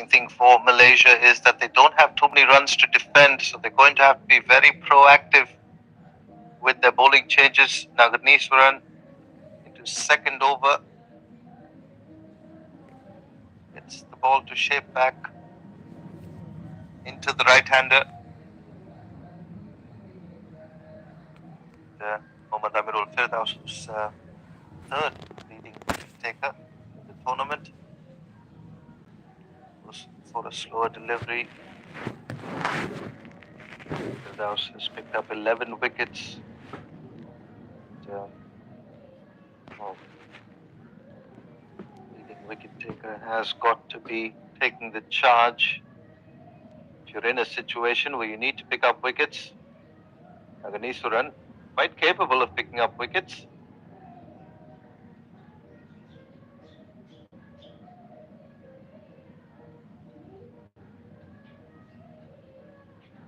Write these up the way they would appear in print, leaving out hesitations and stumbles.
interesting thing for Malaysia is that they don't have too many runs to defend, so they're going to have to be very proactive with their bowling changes. Nagarneeswaran into second over. Gets the ball to shape back into the right-hander. Mohammad Amirul Firdaus, who's third leading taker in the tournament, was for a slower delivery. Firdaus has picked up 11 wickets. Leading wicket taker has got to be taking the charge. If you're in a situation where you need to pick up wickets, Nagarneeswaran quite capable of picking up wickets.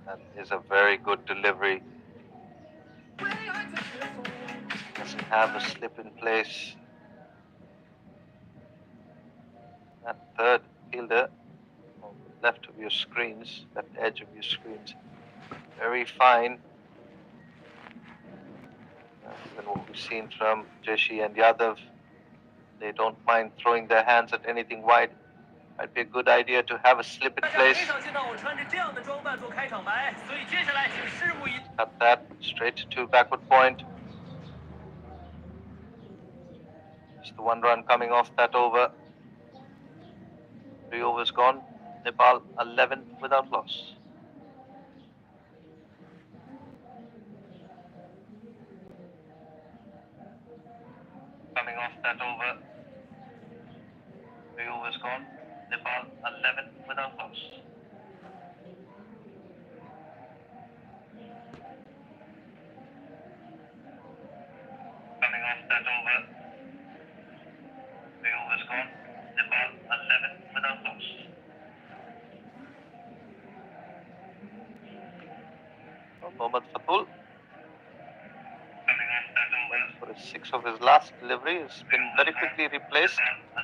That is a very good delivery. Doesn't have a slip in place. That third fielder on the left of your screens, left edge of your screens, very fine. Even what we've seen from Joshi and Yadav, they don't mind throwing their hands at anything wide. Might be a good idea to have a slip in place. Cut that straight to backward point. Just the one run coming off that over. 3 overs gone. Nepal 11 without loss. Coming off that over. 3 overs gone. Nepal 11 without loss. Coming off that over. 3 overs gone. Nepal 11 without loss. Mohammad Fatul, went for a 6 of his last delivery, has been very quickly replaced by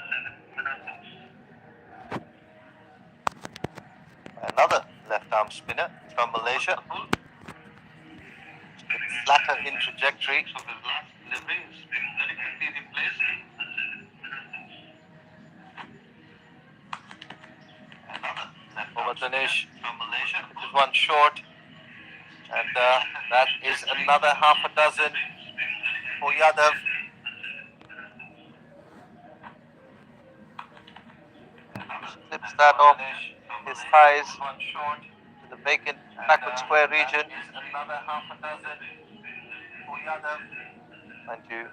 another left arm spinner from Malaysia. Flatter in trajectory. Of his last delivery has been very quickly replaced. Another left Dinesh from Malaysia. It is one short. And that is another half a dozen for Yadav. Slips that off his thighs to the vacant backward square region. Another half a dozen for Yadav. Mind you,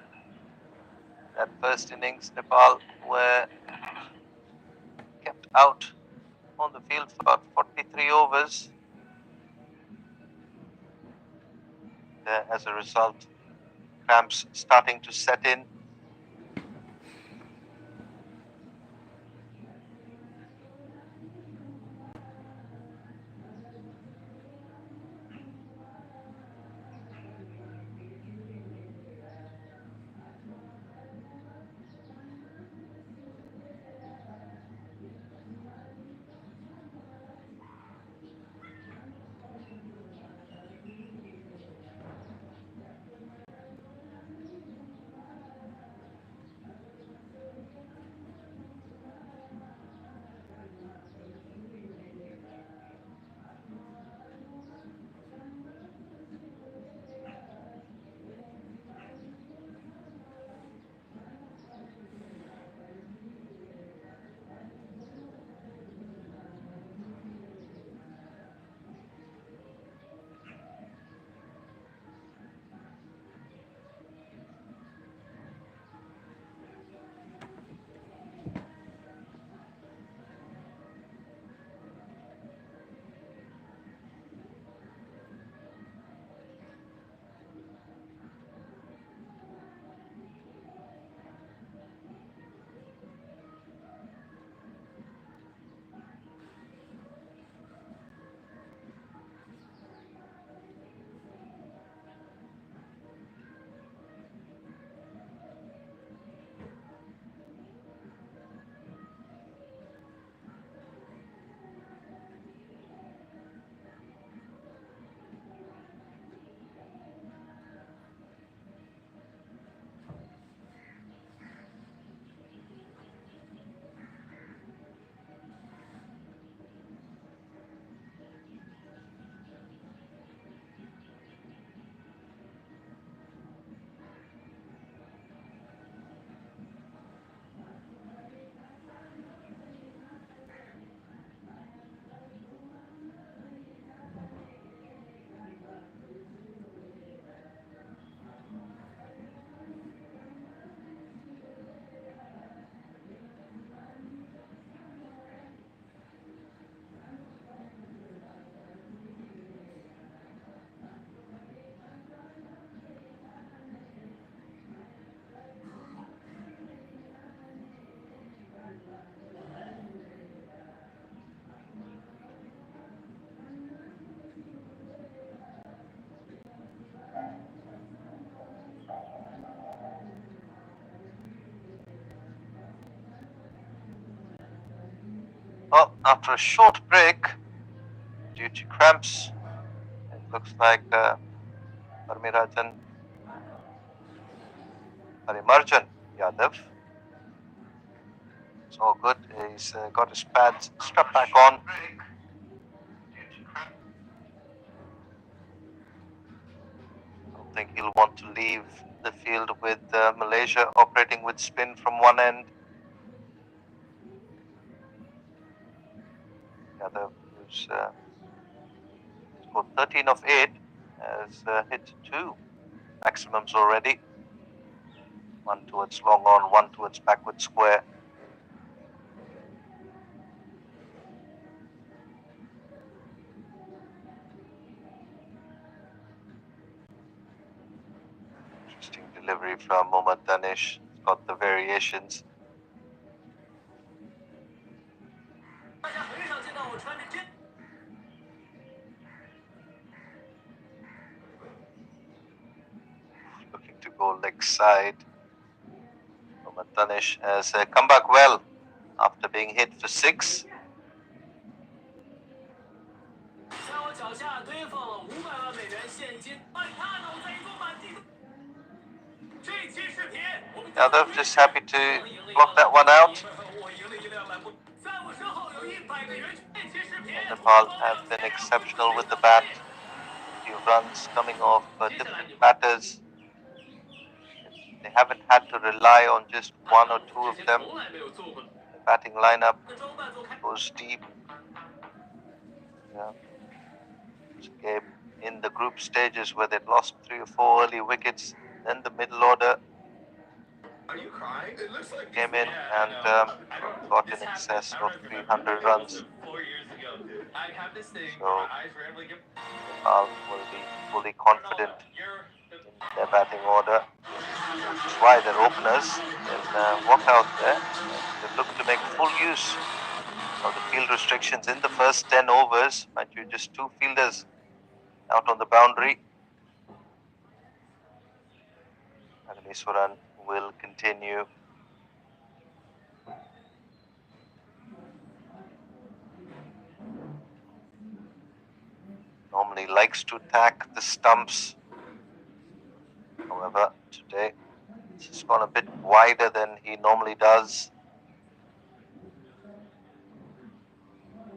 that first innings, Nepal were kept out on the field for about 43 overs. As a result, cramps starting to set in. Well, after a short break, due to cramps, it looks like Parmirajan Parimarjan Yadav. It's all good. He's got his pads strapped back on. I don't think he'll want to leave the field with Malaysia operating with spin from one end. Yadav, who's scored 13 of 8, has hit 2 maximums already. One towards long on, one towards backward square. Interesting delivery from Mohammad Danish. It's got the variations. Looking to go leg side. Mohammad Danish has come back well after being hit for 6. Yadav just happy to block that one out. Nepal have been exceptional with the bat. A few runs coming off different batters. They haven't had to rely on just one or two of them. The batting lineup goes deep. Game in the group stages where they'd lost 3 or 4 early wickets, then the middle order came in and got in excess of 300 runs. So Nepal will be fully confident in their batting order, which is why their openers can walk out there and look to make full use of the field restrictions in the first 10 overs. Mind you, just 2 fielders out on the boundary. Naganiswaran will continue. Normally likes to attack the stumps. However, today it's gone a bit wider than he normally does.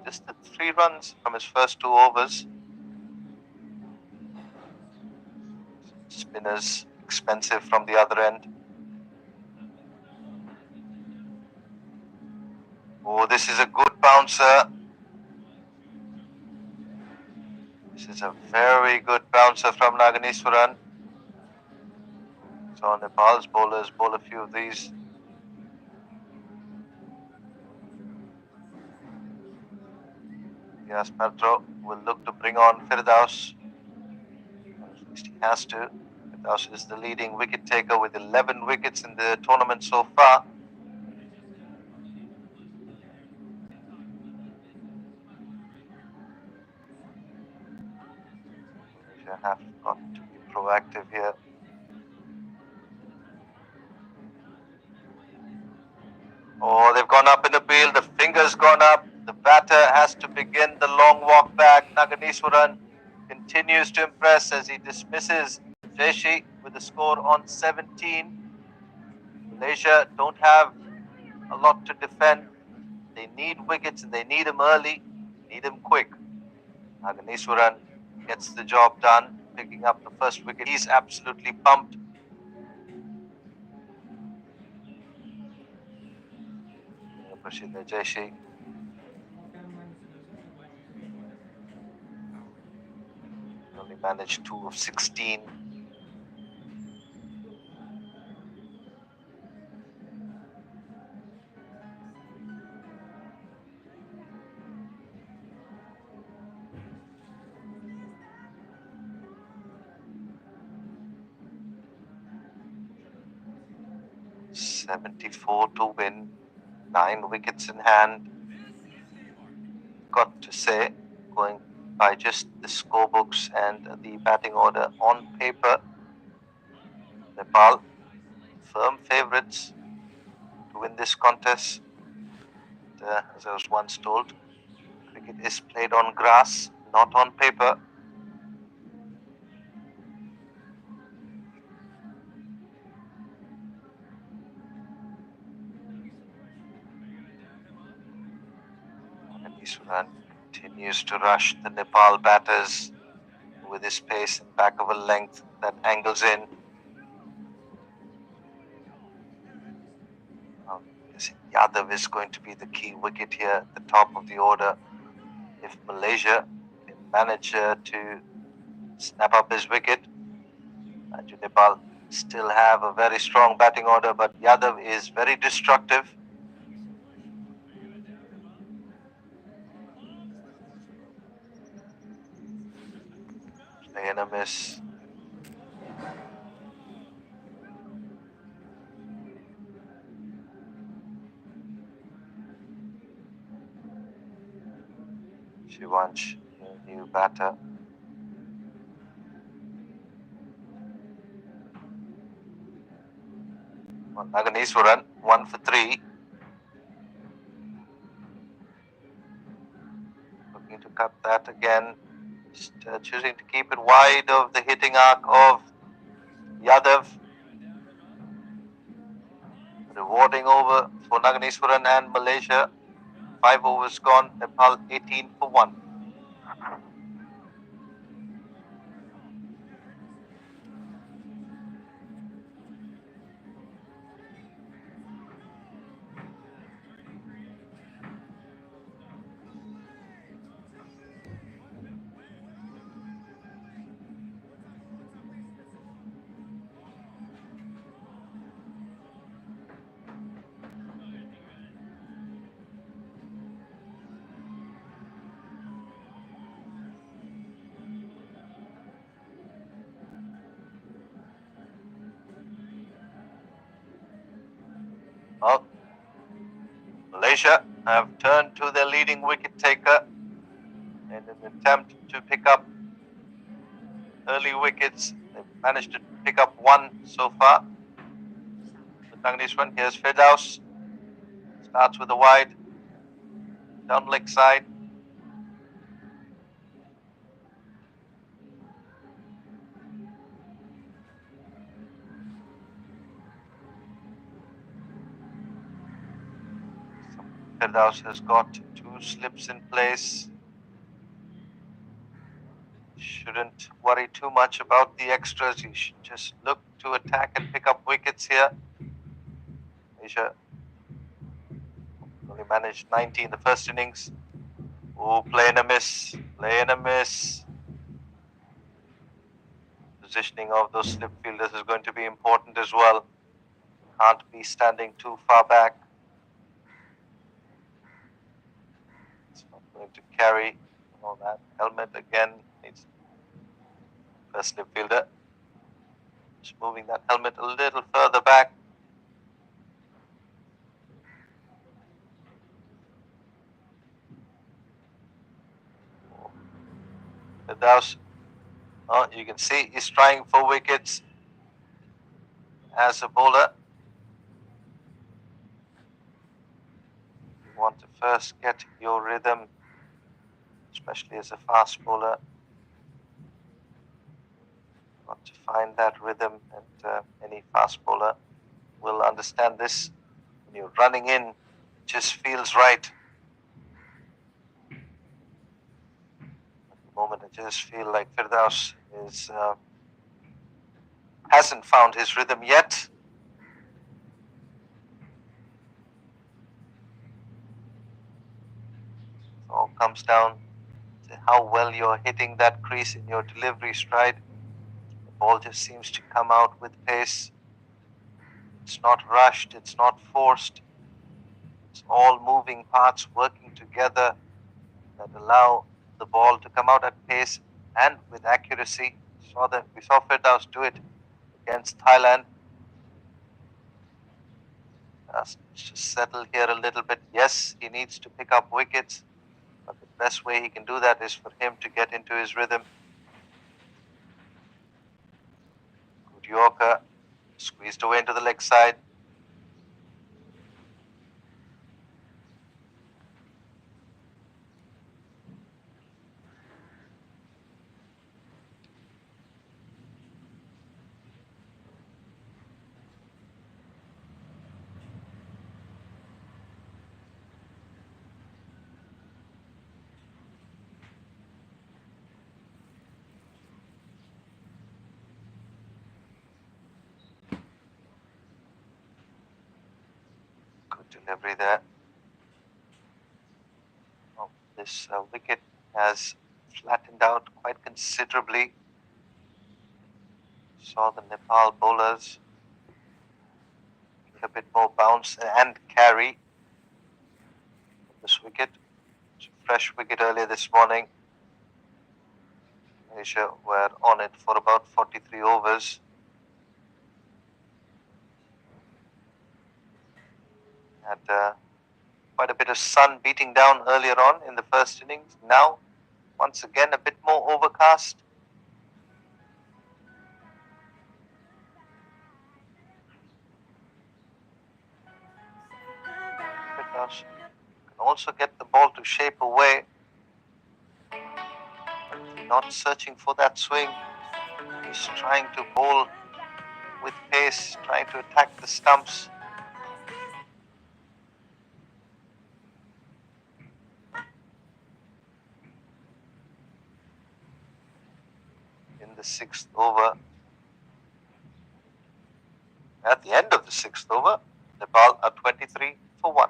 Just the 3 runs from his first 2 overs. Spinners expensive from the other end. Oh, this is a good bouncer. This is a very good bouncer from Naganiswaran. So Nepal's bowlers bowl a few of these. Yes, Paltrow will look to bring on Firdaus. At least he has to. Firdaus is the leading wicket taker with 11 wickets in the tournament so far. You have got to be proactive here. Oh, they've gone up in the field. The finger's gone up. The batter has to begin the long walk back. Naganiswaran continues to impress as he dismisses Jaishi with a score on 17. Malaysia don't have a lot to defend. They need wickets and they need them early, need them quick. Naganiswaran gets the job done, picking up the first wicket. He's absolutely pumped. Prashida Jaishi. Only managed 2 of 16. .74 to win, 9 wickets in hand. Got to say, going by just the scorebooks and the batting order on paper, Nepal firm favourites to win this contest. as I was once told, cricket is played on grass, not on paper. And Isuran continues to rush the Nepal batters with his pace and back of a length that angles in. I'm guessing Yadav is going to be the key wicket here at the top of the order. If Malaysia can manage to snap up his wicket, and Nepal still have a very strong batting order, but Yadav is very destructive. Play and a miss. Shivansh, new batter. Well, Naganiswaran, 1 for 3. Looking to cut that again. Just choosing to keep it wide of the hitting arc of Yadav. Rewarding over for Naganiswaran and Malaysia. 5 overs gone. Nepal 18 for 1. Well, Malaysia have turned to their leading wicket taker in an attempt to pick up early wickets. They've managed to pick up 1 so far. The Naganiswaran, here's Firdaus. Starts with a wide, down leg side. Firdaus has got 2 slips in place. Shouldn't worry too much about the extras. You should just look to attack and pick up wickets here. Asia only managed 90 in the first innings. Oh, play and a miss. Play and a miss. Positioning of those slip fielders is going to be important as well. Can't be standing too far back. It's not going to carry all that. Helmet again needs first slip fielder. Just moving that helmet a little further back. Firdaus, oh, you can see he's trying for wickets as a bowler. You want to first get your rhythm, especially as a fast bowler. You want to find that rhythm, and any fast bowler will understand this. When you're running in, it just feels right. At the moment, I just feel like Firdaus hasn't found his rhythm yet. It all comes down to how well you're hitting that crease in your delivery stride. The ball just seems to come out with pace. It's not rushed, it's not forced. It's all moving parts working together that allow the ball to come out at pace and with accuracy. We saw Firdaus do it against Thailand. Let's just settle here a little bit. Yes, he needs to pick up wickets, but the best way he can do that is for him to get into his rhythm. Good Yorker, squeezed away into the leg side. Good delivery there. Oh, this wicket has flattened out quite considerably. Saw the Nepal bowlers a bit more bounce and carry this wicket. It's a fresh wicket earlier this morning. Malaysia were on it for about 43 overs. Had quite a bit of sun beating down earlier on in the first innings. Now, once again, a bit more overcast. Because can also get the ball to shape away. Not searching for that swing. He's trying to bowl with pace, trying to attack the stumps. In the 6th over, at the end of the 6th over, Nepal are 23 for 1.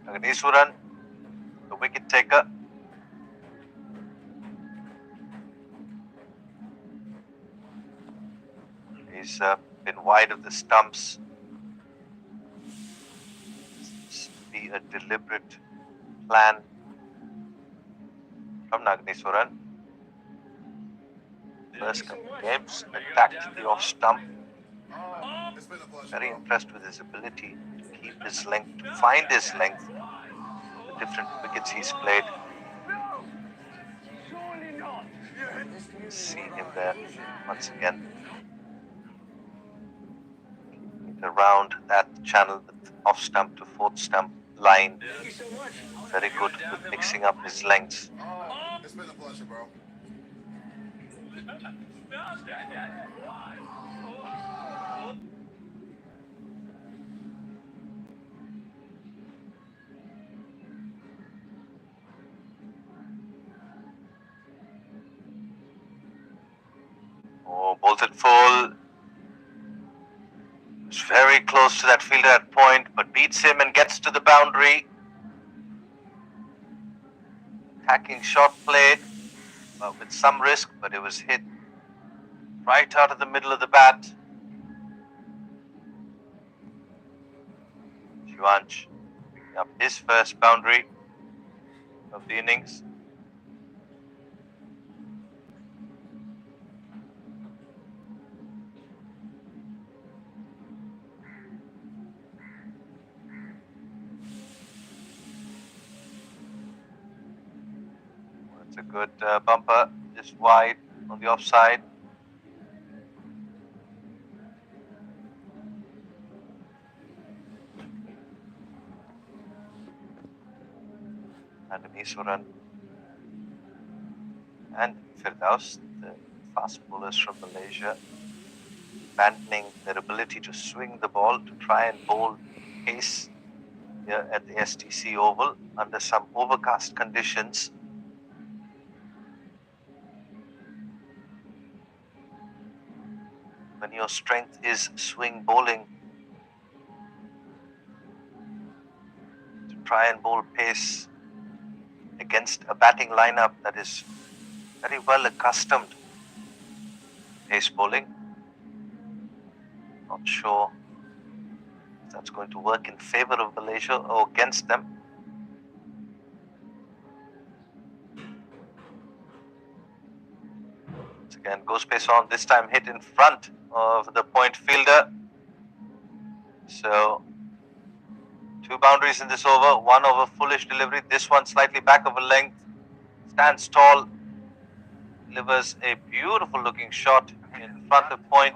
Agneswaran, the wicket taker. He's been wide of the stumps. Seems to be a deliberate plan from Agneswaran. First couple of games, attacked the off stump. Very impressed with his ability to keep his length, to find his length, the different wickets he's played. See him there once again. Around that channel, off stump to fourth stump line. Very good with mixing up his lengths. It's been a pleasure, bro. Oh, bowls it full. It's very close to that fielder at point, but beats him and gets to the boundary. Attacking shot played with some risk, but it was hit right out of the middle of the bat. Shivansh picking up his first boundary of the innings. It's a good bumper, just wide on the offside. Agneswaran and Firdaus, the fast bowlers from Malaysia, abandoning their ability to swing the ball to try and bowl pace here at the STC Oval under some overcast conditions. When your strength is swing bowling, to try and bowl pace against a batting lineup that is very well accustomed to pace bowling. Not sure if that's going to work in favor of Malaysia or against them. Once again, goes pace on, this time hit in front of the point fielder. So 2 boundaries in this over, 1 over foolish delivery, this one slightly back of a length, stands tall. delivers a beautiful looking shot in front of point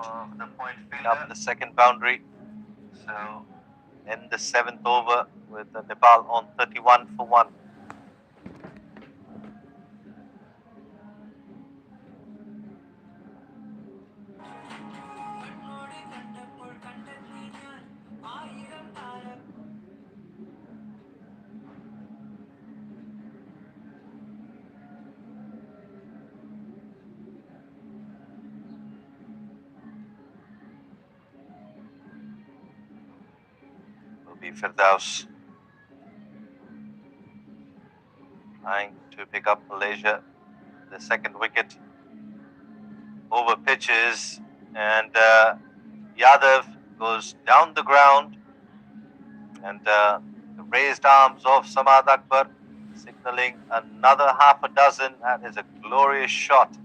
up the second boundary. So end the 7th over with Nepal on 31 for 1. Will be Firdaus trying to pick up Malaysia. The second wicket over pitches, and Yadav goes down the ground, and the raised arms of Samad Akbar signaling another half a dozen. That is a glorious shot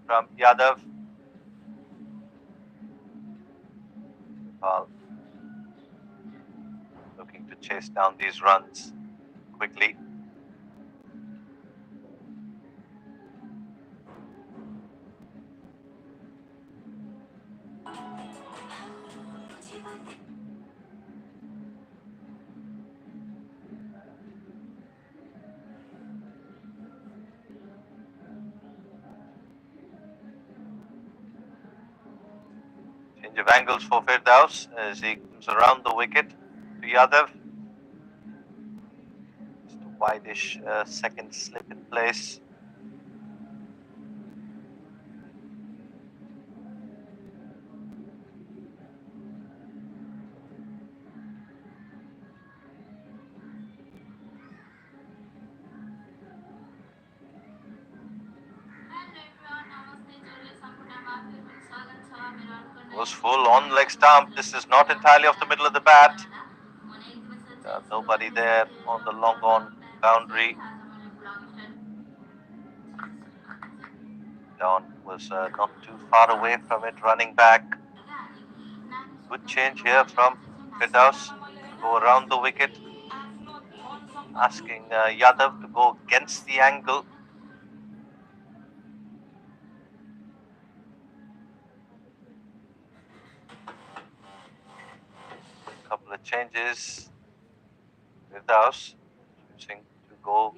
from Yadav. Nepal looking to chase down these runs quickly. Change of angles for Firdaus as he comes around the wicket to Yadav. Just a wideish second slip in place. Was full on leg stump. This is not entirely off the middle of the bat. Nobody there on the long on boundary. Don was not too far away from it, running back. Good change here from Firdaus. Go around the wicket, asking Yadav to go against the angle. Couple of changes. Firdaus choosing to go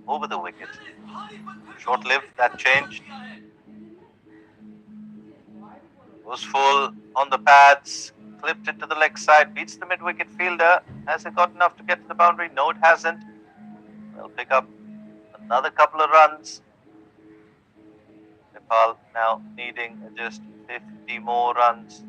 over the wicket. Short-lived, that change. Was full on the pads, clipped it to the leg side, beats the mid-wicket fielder. Has it got enough to get to the boundary? No, it hasn't. They'll pick up another couple of runs. Nepal now needing just 50 more runs.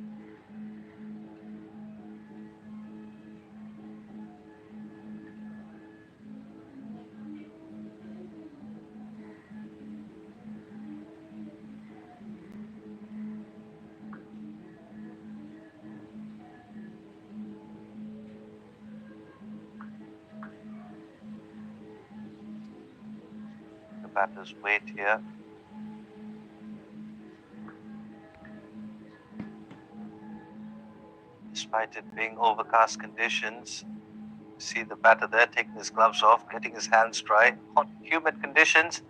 The batters wait here. Despite it being overcast conditions, you see the batter there taking his gloves off, getting his hands dry. Hot, humid conditions.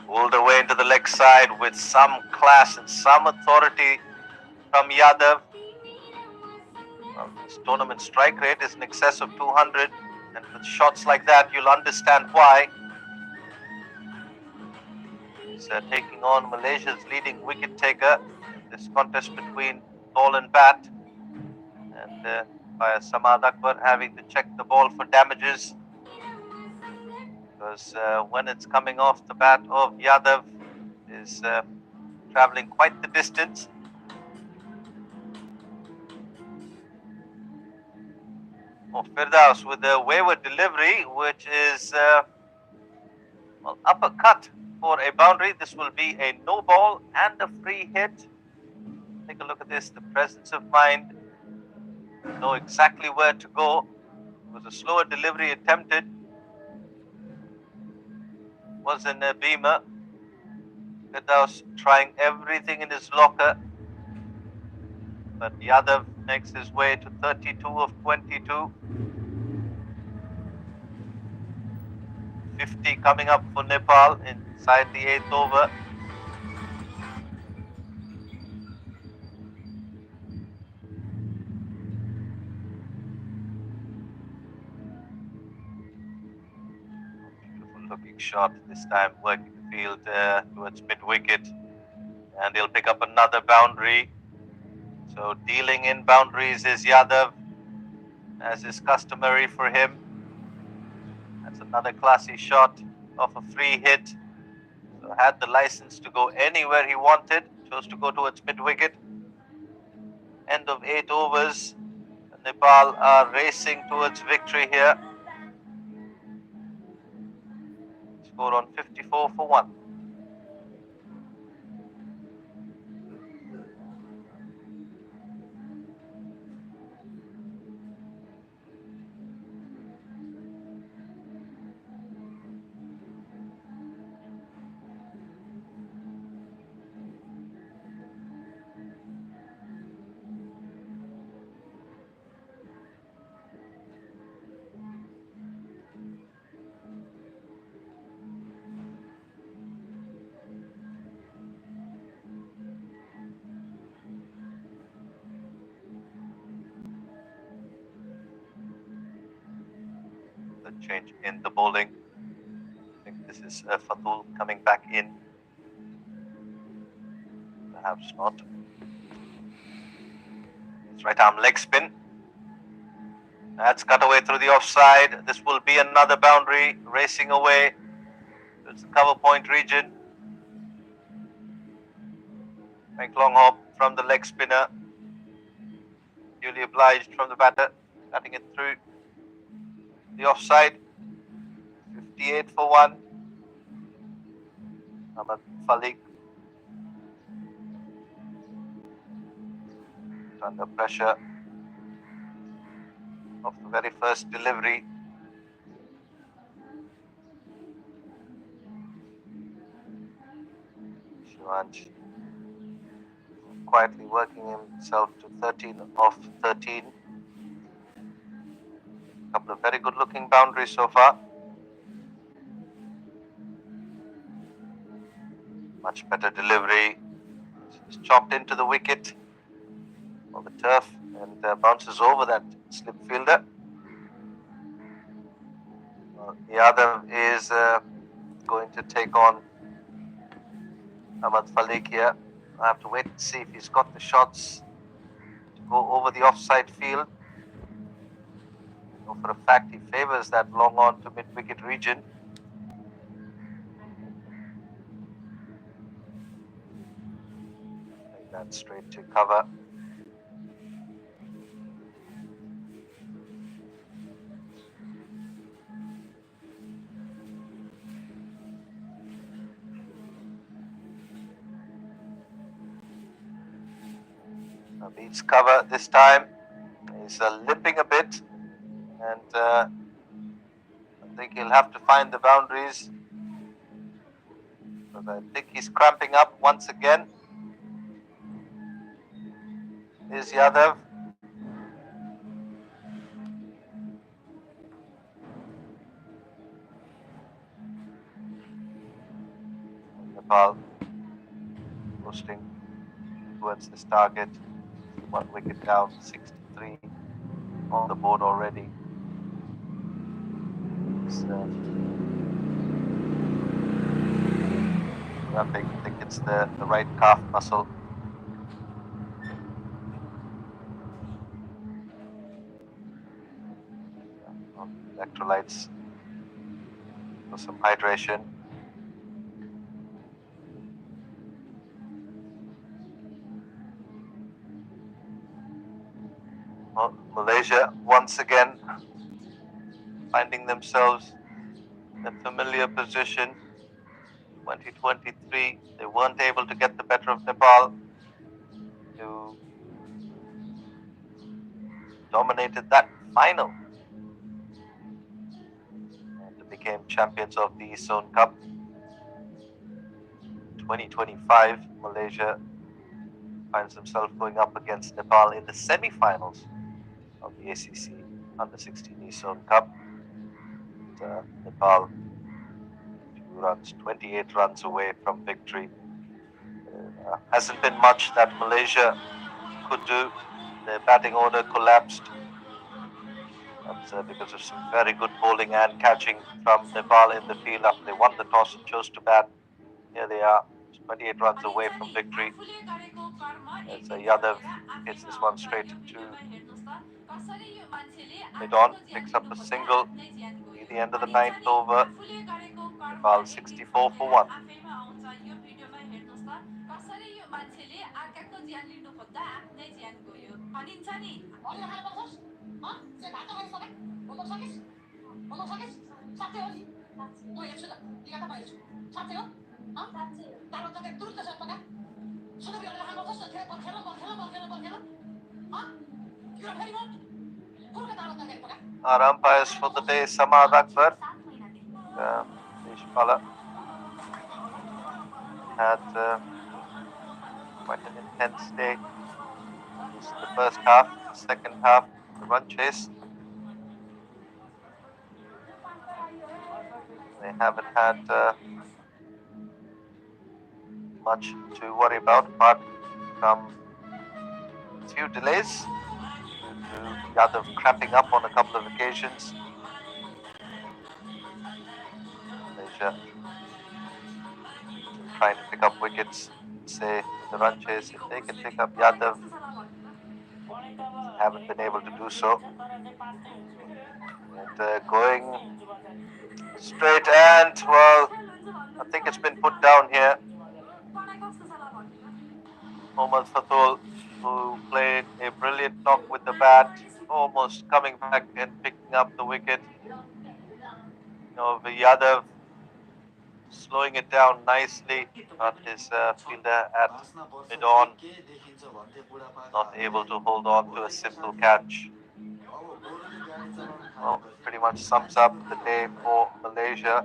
Pulled away into the leg side with some class and some authority from Yadav. Well, this tournament strike rate is in excess of 200, and with shots like that, you'll understand why. He's taking on Malaysia's leading wicket taker in this contest between ball and bat, and by Samad Akbar having to check the ball for damages, because when it's coming off the bat of Yadav, is travelling quite the distance. Firdaus with a wayward delivery, which is well, uppercut for a boundary. This will be a no ball and a free hit. Take a look at this, the presence of mind. Know exactly where to go. It was a slower delivery attempted. was in a beamer. Firdaus trying everything in his locker, but Yadav makes his way to 32 of 22. 50 coming up for Nepal inside the 8th over. Beautiful looking shot this time, working the field towards mid-wicket, and he'll pick up another boundary. So dealing in boundaries is Yadav, as is customary for him. That's another classy shot of a free hit. So had the license to go anywhere he wanted, chose to go towards mid-wicket. End of 8 overs. Nepal are racing towards victory here. Score on 54 for 1. The change in the bowling. I think this is Fatul coming back in. Perhaps not. It's right arm leg spin. That's cut away through the offside. This will be another boundary, racing away. It's the cover point region. Make long hop from the leg spinner. Duly obliged from the batter, cutting it through the offside. 58 for 1. Ahmad Falik is under pressure of the very first delivery. Shivansh quietly working himself to 13 of 13. A couple of very good looking boundaries so far. Much better delivery. It's chopped into the wicket or the turf and bounces over that slip fielder. Yadav is going to take on Ahmad Falik here. I have to wait and see if he's got the shots to go over the offside field. I know for a fact he favours that long on to mid-wicket region. Take that straight to cover. Beats cover this time. He's limping a bit, and I think he'll have to find the boundaries, because I think he's cramping up once again. Here's Yadav. Nepal posting towards this target. 1 wicket down, 63 on the board already. Cramping, I think it's the right calf muscle. Electrolytes for some hydration. Well, Malaysia once again finding themselves in a familiar position. 2023, they weren't able to get the better of Nepal, who dominated that final and became champions of the East Zone Cup. 2025, Malaysia finds himself going up against Nepal in the semi-finals of the ACC Under-16 East Zone Cup. Nepal, a few runs, 28 runs away from victory. Hasn't been much that Malaysia could do. Their batting order collapsed. That's because of some very good bowling and catching from Nepal in the field after they won the toss and chose to bat. Here they are, 28 runs away from victory. As Yadav hits this one straight to mid-on, picks up a single near the end of the ninth over. Nepal 64 for 1. Our umpires for the day, Samad Akbar, Deshpala, had quite an intense day. This is the first half, the second half, the run chase. They haven't had much to worry about apart from a few delays due to Yadav cramping up on a couple of occasions. Malaysia trying to pick up wickets, say, in the run chase. If they can pick up Yadav, haven't been able to do so. And going straight and, well, I think it's been put down here. Mohammad Fatul, who played a brilliant knock with the bat, almost coming back and picking up the wicket. Yadav slowing it down nicely, but his fielder at mid-on not able to hold on to a simple catch. Well, pretty much sums up the day for Malaysia.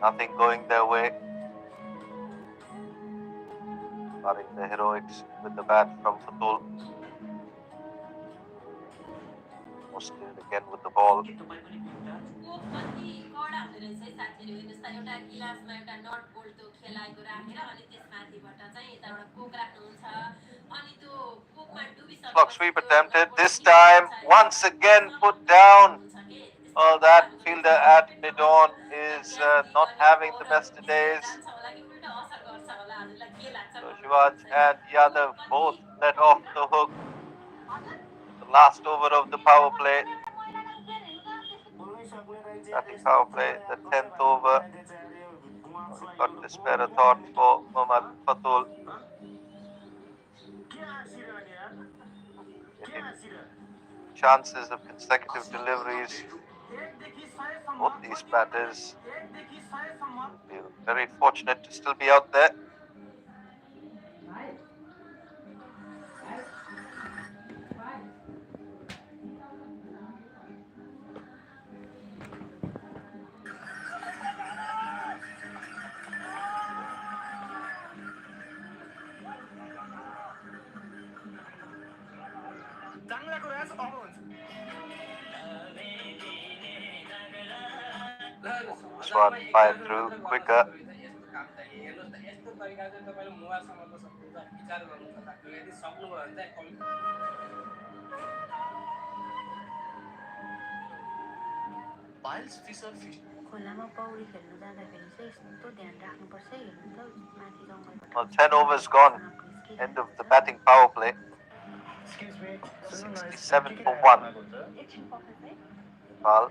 Nothing going their way, barring the heroics with the bat from Fatul. Muslim again with the ball. Clock sweep attempted. This time, once again put down. Well, that fielder at mid-on is not having the best of days. So Shivaj and Yadav both let off the hook. The last over of the power play. Starting power play, the 10th over. Got to spare a thought for Mohammad Fatul. Getting chances of consecutive deliveries. Both these batters will be very fortunate to still be out there. This one fired through quicker. Well, 10 overs gone. End of the batting power play. 67 for 1. Nepal,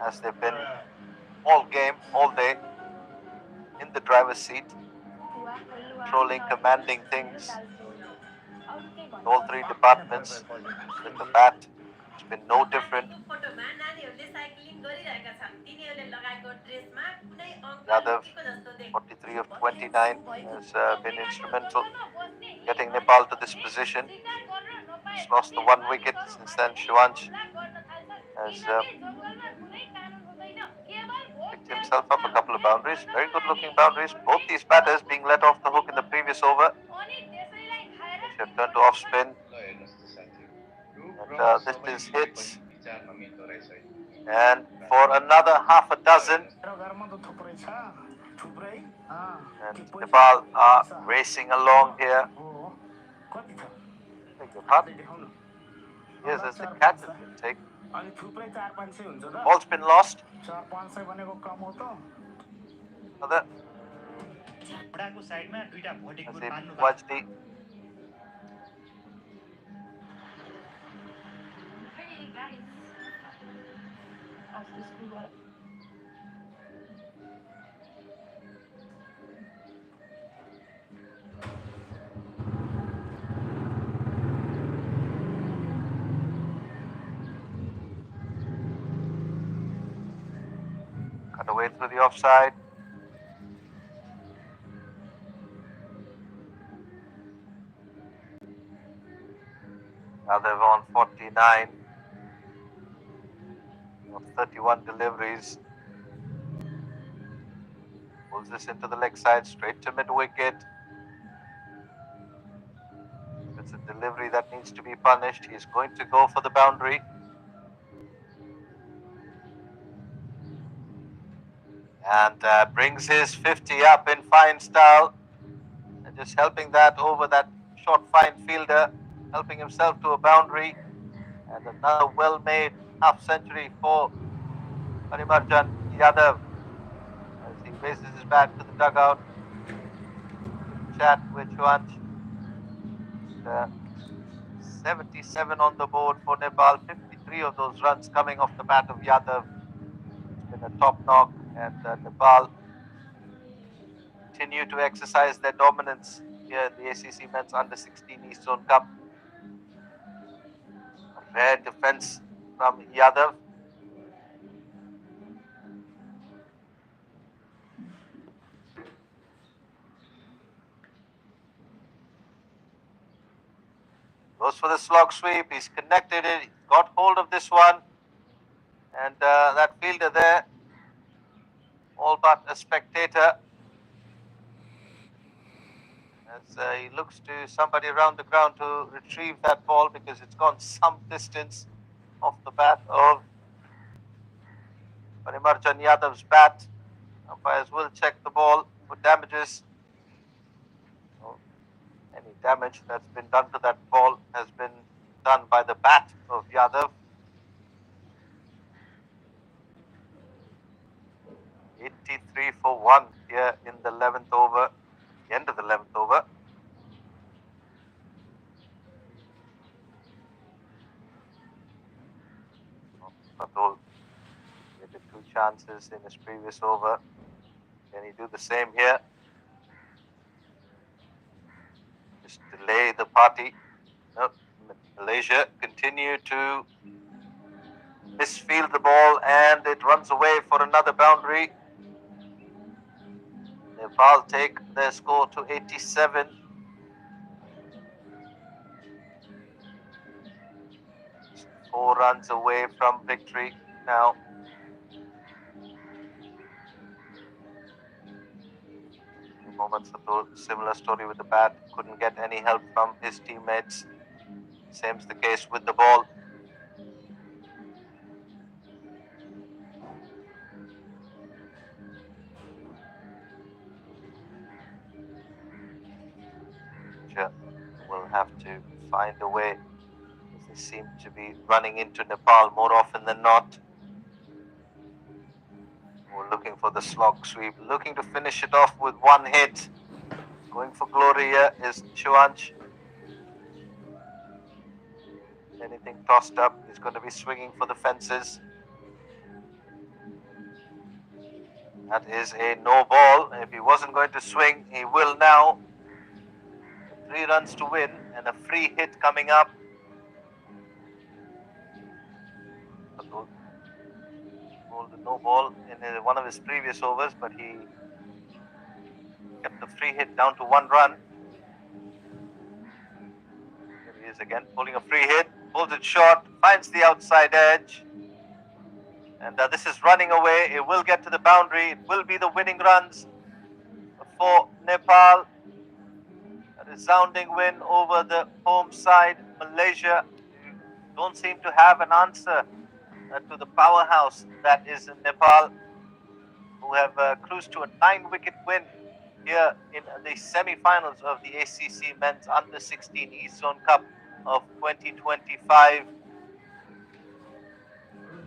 as they've been all game, all day, in the driver's seat, controlling, commanding things in all three departments. With the bat, it's been no different. Yadav, 43 of 29, has been instrumental getting Nepal to this position. He's lost the one wicket since then. Shivansh has picked picked himself up a couple of boundaries. Very good looking boundaries. Both these batters being let off the hook in the previous over. They should turn to off spin. And this is hits. And for another half a dozen. And Nepal are racing along here. Beg your pardon. Yes, as the catch has been taken. Ball's been lost. Another. Wajdi. Cut away through the offside. Now they've on 49 of 31 deliveries. Pulls this into the leg side, straight to mid wicket. It's a delivery that needs to be punished. He's going to go for the boundary. And brings his 50 up in fine style. And just helping that over that short fine fielder, helping himself to a boundary. And another well-made half century for Parimarjan Yadav as he raises his bat to the dugout. Chat with Chuanch. 77 on the board for Nepal. 53 of those runs coming off the bat of Yadav. It's been a top knock, and Nepal continue to exercise their dominance here in the ACC Men's Under-16 East Zone Cup. A rare defense from Yadav. Goes for the slog sweep. He's connected it. He's got hold of this one. And that fielder there, all but a spectator. As he looks to somebody around the ground to retrieve that ball because it's gone some distance off the bat of Parimarjan Yadav's bat. Umpires will check the ball for damages. Any damage that's been done to that ball has been done by the bat of Yadav. 83 for 1 here in the 11th over, the end of the 11th over. Patul getting 2 chances in his previous over. Can he do the same here? Just delay the party. No, Malaysia continue to misfield the ball and it runs away for another boundary. Nepal take their score to 87. Just 4 runs away from victory now. Moments ago, similar story with the bat. Couldn't get any help from his teammates. Same's the case with the ball. Will have to find a way, as they seem to be running into Nepal more often than not. We're looking for the slog sweep, looking to finish it off with 1 hit. Going for glory here is Chuanch. Anything tossed up, he's going to be swinging for the fences. That is a no ball. If he wasn't going to swing, he will now. 3 runs to win and a free hit coming up. Bowled a no ball in one of his previous overs, but he kept the free hit down to 1 run. Here he is again, pulling a free hit, pulls it short, finds the outside edge, And this is running away. It will get to the boundary. It will be the winning runs for Nepal. A resounding win over the home side, Malaysia, who don't seem to have an answer to the powerhouse that is Nepal, who have cruised to a 9-wicket win here in the semi-finals of the ACC Men's Under-16 East Zone Cup of 2025.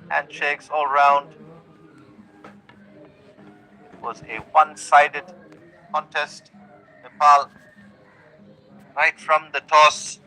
Handshakes all round. It was a one-sided contest. Nepal, right from the toss,